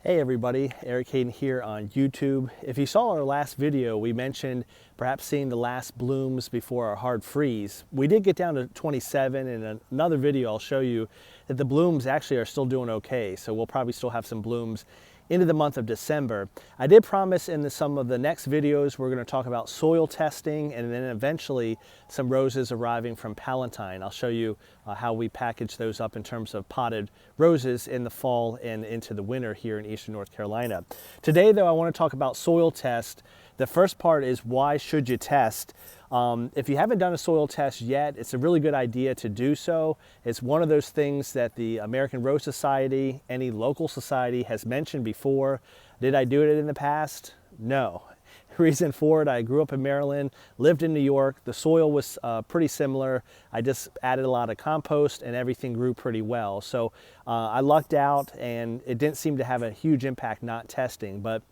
Hey everybody, Eric Hayden here on YouTube. If you saw our last video, we mentioned perhaps seeing the last blooms before our hard freeze. We did get down to 27, and in another video I'll show you that the blooms actually are still doing okay, so we'll probably still have some blooms into the month of December. I did promise in some of the next videos we're going to talk about soil testing and then eventually some roses arriving from Palatine. I'll show you how we package those up in terms of potted roses in the fall and into the winter here in Eastern North Carolina. Today though, I want to talk about soil test. The first part is why should you test? If you haven't done a soil test yet, it's a really good idea to do so. It's one of those things that the American Rose Society, any local society has mentioned before. Did I do it in the past? No. Reason for it, I grew up in Maryland, lived in New York. The soil was pretty similar. I just added a lot of compost and everything grew pretty well. So I lucked out and it didn't seem to have a huge impact not testing, but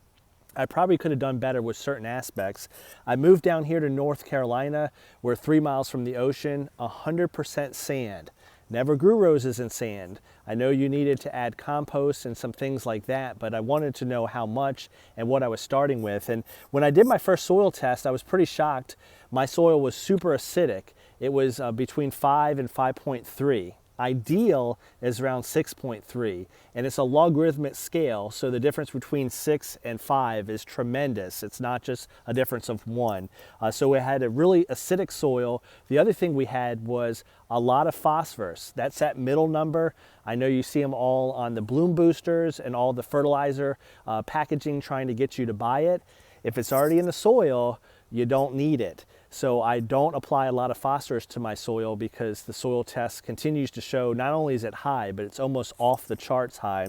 I probably could have done better with certain aspects. I moved down here to North Carolina. We're 3 miles from the ocean, 100% sand. Never grew roses in sand. I know you needed to add compost and some things like that, but I wanted to know how much and what I was starting with. And when I did my first soil test, I was pretty shocked. My soil was super acidic. It was between 5 and 5.3. Ideal is around 6.3, and it's a logarithmic scale, so the difference between 6 and 5 is tremendous. It's not just a difference of 1. So we had a really acidic soil. The other thing we had was a lot of phosphorus. That's that middle number. I know you see them all on the bloom boosters and all the fertilizer packaging trying to get you to buy it. If it's already in the soil, you don't need it. So I don't apply a lot of phosphorus to my soil because the soil test continues to show not only is it high, but it's almost off the charts high,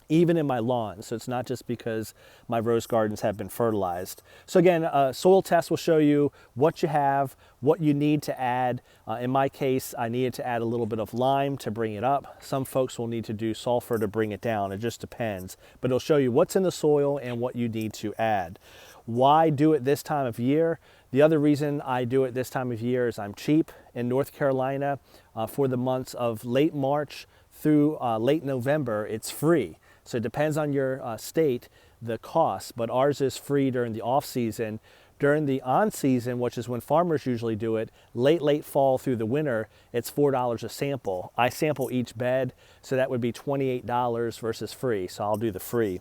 even in my lawn. So it's not just because my rose gardens have been fertilized. So again, a soil test will show you what you have, what you need to add. In my case, I needed to add a little bit of lime to bring it up. Some folks will need to do sulfur to bring it down. It just depends. But it'll show you what's in the soil and what you need to add. Why do it this time of year? The other reason I do it this time of year is I'm cheap in North Carolina. For the months of late March through late November, it's free. So it depends on your state, the cost, but ours is free during the off season. During the on season, which is when farmers usually do it, late fall through the winter, it's $4 a sample. I sample each bed, so that would be $28 versus free, so I'll do the free.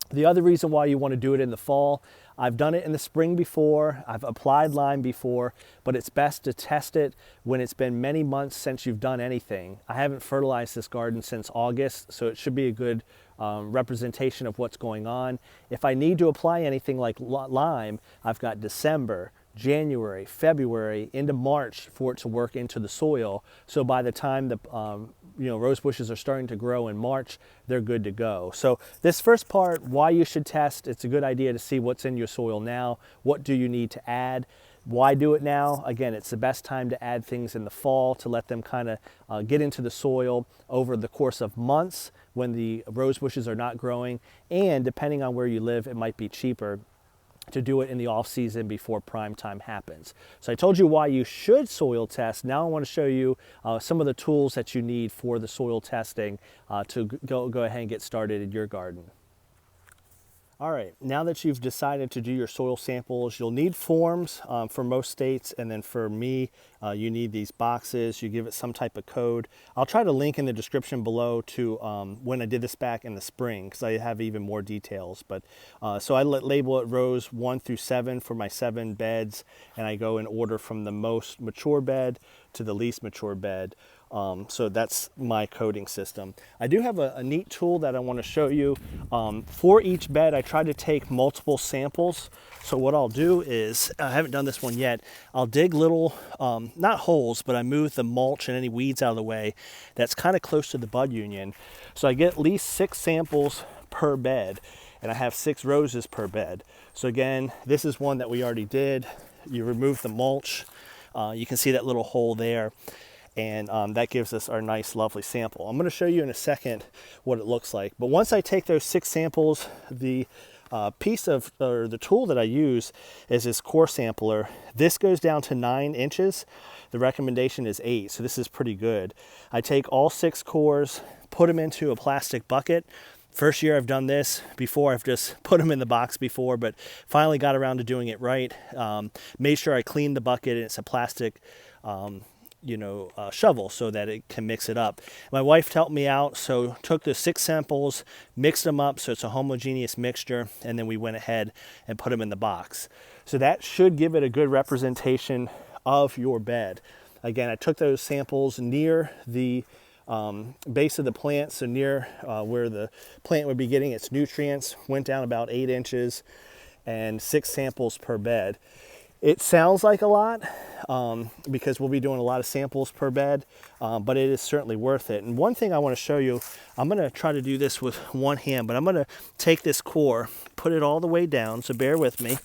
The other reason why you want to do it in the fall, I've done it in the spring before, I've applied lime before, but it's best to test it when it's been many months since you've done anything. I haven't fertilized this garden since August, so it should be a good representation of what's going on. If I need to apply anything like lime, I've got December, January, February, into March for it to work into the soil. So by the time the rose bushes are starting to grow in March, they're good to go. So this first part, why you should test, it's a good idea to see what's in your soil now. What do you need to add? Why do it now? Again, it's the best time to add things in the fall to let them kind of get into the soil over the course of months when the rose bushes are not growing. And depending on where you live, it might be cheaper to do it in the off season before prime time happens. So I told you why you should soil test. Now I want to show you some of the tools that you need for the soil testing to go ahead and get started in your garden. All right, now that you've decided to do your soil samples, you'll need forms for most states, and then for me, you need these boxes. You give it some type of code. I'll try to link in the description below to when I did this back in the spring, because I have even more details. But so I label it rows 1 through 7 for my 7 beds, and I go in order from the most mature bed to the least mature bed. So that's my coding system. I do have a neat tool that I want to show you. For each bed, I try to take multiple samples. So what I'll do is, I haven't done this one yet, I'll dig little, not holes, but I move the mulch and any weeds out of the way that's kind of close to the bud union. So I get at least 6 samples per bed, and I have 6 roses per bed. So again, this is one that we already did. You remove the mulch. You can see that little hole there. And that gives us our nice, lovely sample. I'm going to show you in a second what it looks like. But once I take those 6 samples, the the tool that I use is this core sampler. This goes down to 9 inches. The recommendation is 8, so this is pretty good. I take all 6 cores, put them into a plastic bucket, First year I've done this. Before I've just put them in the box before, but finally got around to doing it right. Made sure I cleaned the bucket, and it's a plastic shovel so that it can mix it up. My wife helped me out, so took the 6 samples, mixed them up so it's a homogeneous mixture, and then we went ahead and put them in the box. So that should give it a good representation of your bed. Again, I took those samples near the base of the plant, so near where the plant would be getting its nutrients, went down about 8 inches, and 6 samples per bed. It sounds like a lot because we'll be doing a lot of samples per bed, but it is certainly worth it. And one thing I want to show you, I'm going to try to do this with one hand, but I'm going to take this core, put it all the way down, so bear with me.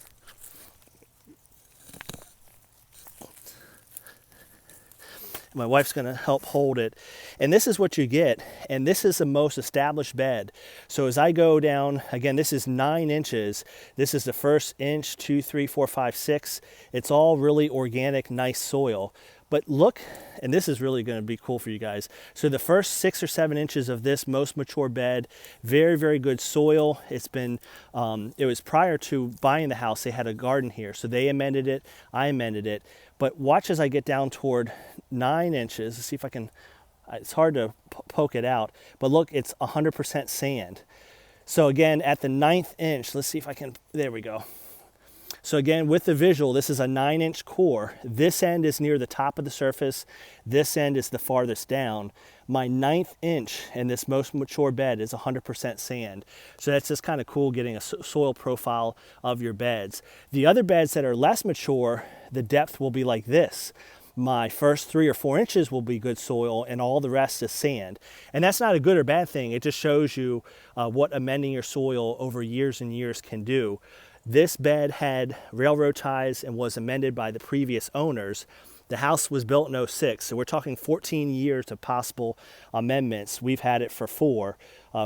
My wife's going to help hold it. And this is what you get. And this is the most established bed. So as I go down, again, this is 9 inches. This is the first inch, 2, 3, 4, 5, 6. It's all really organic, nice soil. But look, and this is really going to be cool for you guys. So the first 6 or 7 inches of this most mature bed, very, very good soil. It's been, it was prior to buying the house, they had a garden here. So they amended it, I amended it. But watch as I get down toward 9 inches. Let's see if I can, it's hard to poke it out. But look, it's 100% sand. So again, at the 9th inch, let's see if I can, there we go. So again, with the visual, this is a 9-inch core. This end is near the top of the surface. This end is the farthest down. My 9th inch in this most mature bed is 100% sand. So that's just kind of cool getting a soil profile of your beds. The other beds that are less mature, the depth will be like this. My first 3 or 4 inches will be good soil, and all the rest is sand. And that's not a good or bad thing. It just shows you what amending your soil over years and years can do. This bed had railroad ties and was amended by the previous owners. The house was built in 06, so we're talking 14 years of possible amendments. We've had it for 4.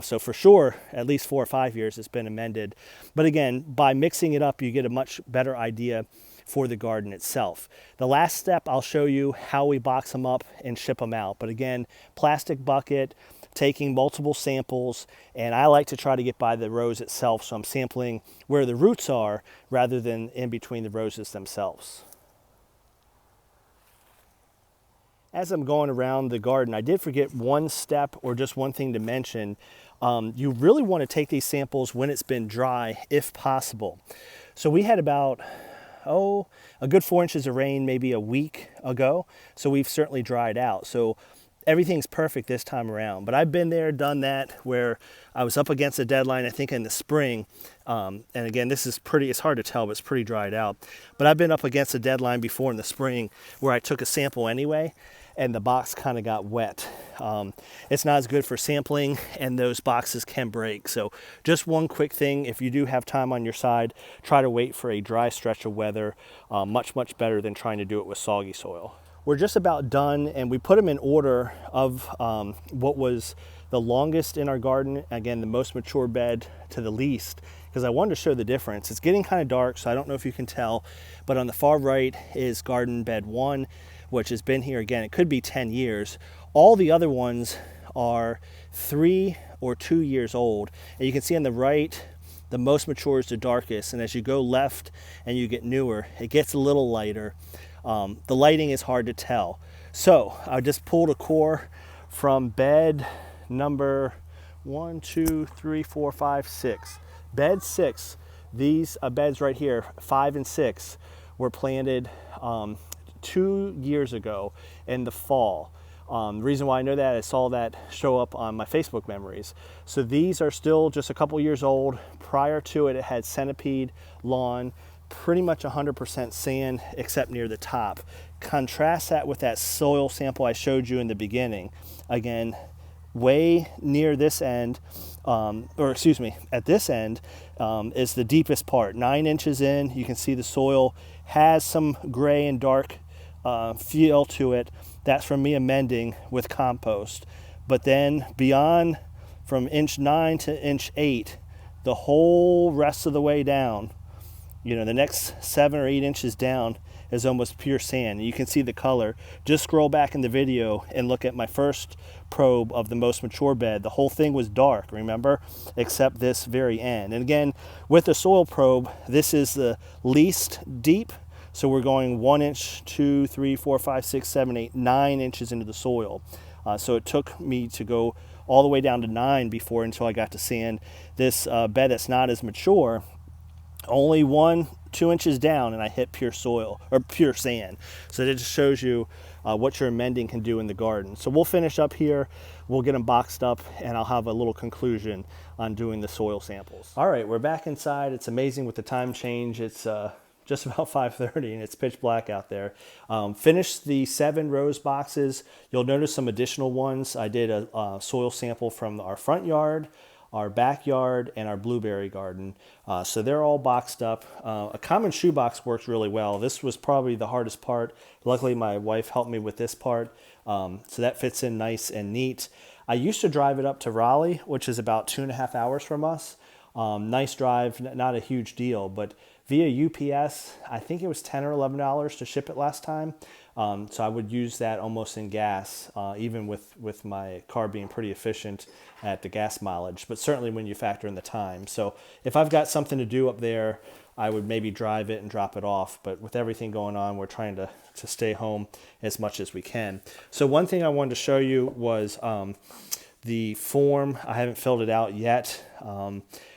So for sure, at least 4 or 5 years it's been amended. But again, by mixing it up, you get a much better idea for the garden itself. The last step, I'll show you how we box them up and ship them out. But again, plastic bucket, taking multiple samples, and I like to try to get by the rose itself, so I'm sampling where the roots are rather than in between the roses themselves. As I'm going around the garden, I did forget one step or just one thing to mention. You really want to take these samples when it's been dry, if possible. So we had about a good 4 inches of rain maybe a week ago, so we've certainly dried out. So everything's perfect this time around. But I've been there, done that, where I was up against a deadline, I think in the spring. And again, this is pretty, it's hard to tell, but it's pretty dried out. But I've been up against a deadline before in the spring where I took a sample anyway, and the box kind of got wet. It's not as good for sampling, and those boxes can break. So just one quick thing, if you do have time on your side, try to wait for a dry stretch of weather. Much better than trying to do it with soggy soil. We're just about done, and we put them in order of what was the longest in our garden. Again, the most mature bed to the least, because I wanted to show the difference. It's getting kind of dark, so I don't know if you can tell, but on the far right is garden bed 1, which has been here, again, it could be 10 years. All the other ones are 3 or 2 years old. And you can see on the right, the most mature is the darkest. And as you go left and you get newer, it gets a little lighter. The lighting is hard to tell. So I just pulled a core from bed number 1, 2, 3, 4, 5, 6. Bed 6, these beds right here, 5 and 6, were planted 2 years ago in the fall. The reason why I know that, I saw that show up on my Facebook memories. So these are still just a couple years old. Prior to it, it had centipede lawn, pretty much 100% sand except near the top. Contrast that with that soil sample I showed you in the beginning. Again, way near this end, at this end is the deepest part. 9 inches in, you can see the soil has some gray and dark feel to it. That's from me amending with compost. But then beyond, from inch 9 to inch 8, the whole rest of the way down, You know, the next 7 or 8 inches down is almost pure sand. You can see the color. Just scroll back in the video and look at my first probe of the most mature bed. The whole thing was dark, remember, except this very end. And again, with the soil probe, this is the least deep. So we're going 1 inch, 2, 3, 4, 5, 6, 7, 8, 9 inches into the soil. So it took me to go all the way down to 9 before until I got to sand this bed that's not as mature. Only 1, 2 inches down and I hit pure soil or pure sand. So that just shows you what your amending can do in the garden. So we'll finish up here, we'll get them boxed up, and I'll have a little conclusion on doing the soil samples. All right, we're back inside. It's amazing with the time change. It's just about 5:30 and it's pitch black out there. Finished the 7 rose boxes. You'll notice some additional ones. I did a soil sample from our front yard, our backyard, and our blueberry garden. So they're all boxed up. A common shoebox works really well. This was probably the hardest part. Luckily, my wife helped me with this part. So that fits in nice and neat. I used to drive it up to Raleigh, which is about 2.5 hours from us. Nice drive, not a huge deal, but via UPS, I think it was $10 or $11 to ship it last time. So I would use that almost in gas, even with my car being pretty efficient at the gas mileage, but certainly when you factor in the time. So if I've got something to do up there, I would maybe drive it and drop it off. But with everything going on, we're trying to stay home as much as we can. So one thing I wanted to show you was the form. I haven't filled it out yet.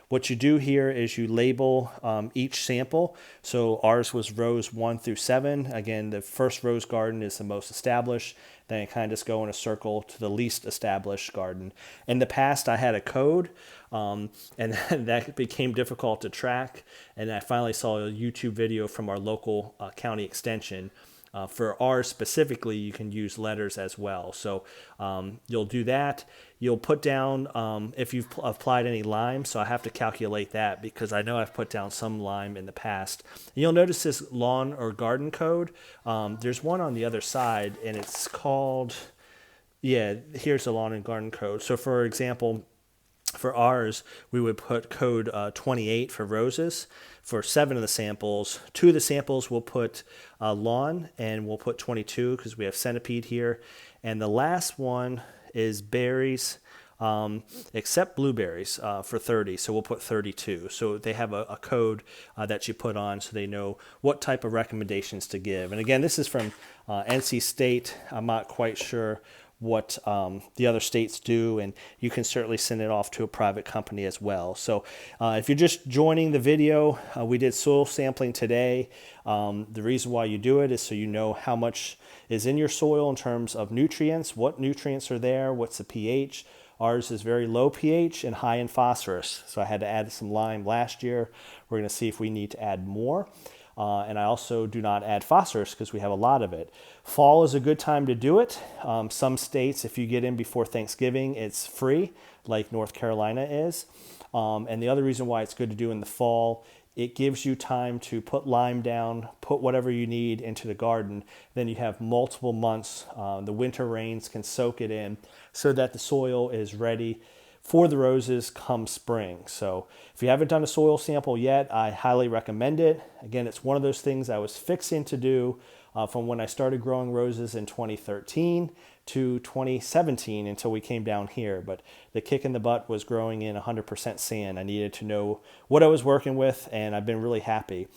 What you do here is you label each sample. So ours was rows 1 through 7. Again, the first rose garden is the most established. Then it kind of just go in a circle to the least established garden. In the past, I had a code, and that became difficult to track. And I finally saw a YouTube video from our local county extension. For ours specifically, you can use letters as well. So you'll do that. You'll put down if you've applied any lime. So I have to calculate that because I know I've put down some lime in the past. And you'll notice this lawn or garden code. There's one on the other side, and it's called, here's the lawn and garden code. So for example, for ours, we would put code 28 for roses. For 7 of the samples, 2 of the samples we'll put lawn, and we'll put 22 because we have centipede here. And the last one is berries, except blueberries for 30. So we'll put 32. So they have a code that you put on so they know what type of recommendations to give. And again, this is from NC State. I'm not quite sure what the other states do, and you can certainly send it off to a private company as well. So if you're just joining the video, we did soil sampling today. The reason why you do it is so you know how much is in your soil in terms of nutrients, what nutrients are there, what's the pH. Ours is very low pH and high in phosphorus, so I had to add some lime last year. We're going to see if we need to add more. And I also do not add phosphorus because we have a lot of it. Fall is a good time to do it. Some states, if you get in before Thanksgiving, it's free, like North Carolina is. And the other reason why it's good to do in the fall, it gives you time to put lime down, put whatever you need into the garden. Then you have multiple months. The winter rains can soak it in so that the soil is ready for the roses come spring. So if you haven't done a soil sample yet, I highly recommend it. Again, it's one of those things I was fixing to do from when I started growing roses in 2013 to 2017 until we came down here. But the kick in the butt was growing in 100% sand. I needed to know what I was working with, and I've been really happy.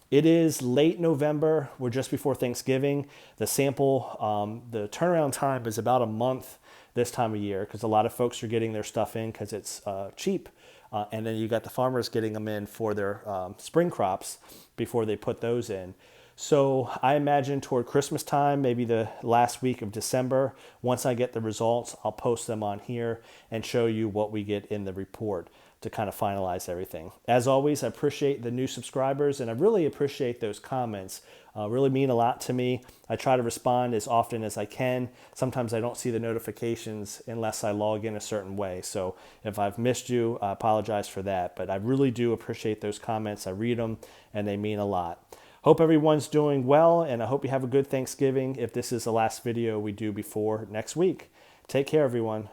It is late November. We're just before Thanksgiving. The sample, the turnaround time is about a month this time of year because a lot of folks are getting their stuff in because it's cheap. And then you got the farmers getting them in for their spring crops before they put those in. So I imagine toward Christmas time, maybe the last week of December, once I get the results, I'll post them on here and show you what we get in the report to kind of finalize everything. As always, I appreciate the new subscribers, and I really appreciate those comments. Really mean a lot to me. I try to respond as often as I can. Sometimes I don't see the notifications unless I log in a certain way. So if I've missed you, I apologize for that. But I really do appreciate those comments. I read them, and they mean a lot. Hope everyone's doing well, and I hope you have a good Thanksgiving if this is the last video we do before next week. Take care, everyone.